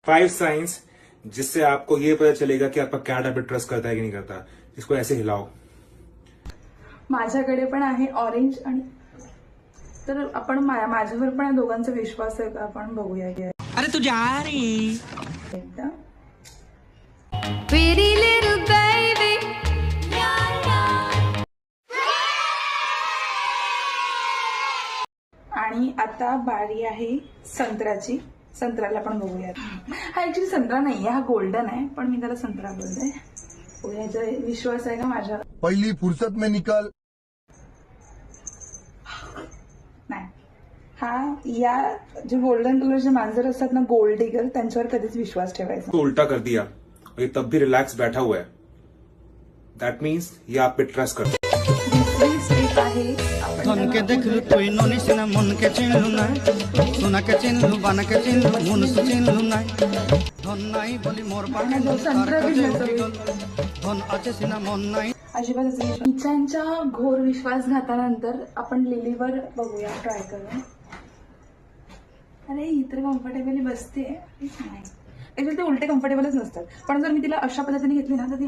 5 science जिससे आपको ये पता चलेगा की आपका कॅट आप पे ट्रस्ट करता है की नहीं करता. इसको ऐसे हिलाओ. माझ्याकडे पण आहे ऑरेंज आणि तर आपण माझ्यावर पण या दोघांचा विश्वास आहे का आपण बघूया की अरे तू जा रे एकदा Pretty little baby. आणि आता बारी आहे संत्र्याची. संत्र्याला पण बघूयात. हा ऍक्च्युली संत्रा नाहीये, हा गोल्डन आहे, पण मी त्याला संत्रा बोलते. बघूयाचा विश्वास आहे का माझ्यावर? पहली फुर्सत में निकल. नाही, हा या जे गोल्डन कलरचे मांजर असतात ना, गोल्ड डिगर, त्यांच्यावर कधीच विश्वास ठेवायचा. तो उल्टा कर दिया और ये तब भी रिलैक्स बैठा हुआ है. दैट मीन्स ये आप पे ट्रस्ट करता है. दुसरी स्टेप आहे आपण धनके देखलु तुई ननी सिना मन के चिन्हलु ना सोना के चिन्हलु बन के चिन्हलु मुन से चिन्हलु ना धन नाही बोली मोर पाने धन आचे सिना मन नाही. अजिबात असं विश्वास. तिच्यांच्या घोर विश्वासघातानंतर आपण लिलीवर बघूया, ट्राय करूया. अरे ही तर कम्फर्टेबली बसते. नाही, ते उलटे कम्फर्टेबलच नसतात, पण जर मी तिला अशा पद्धतीने घेतली ना तर ती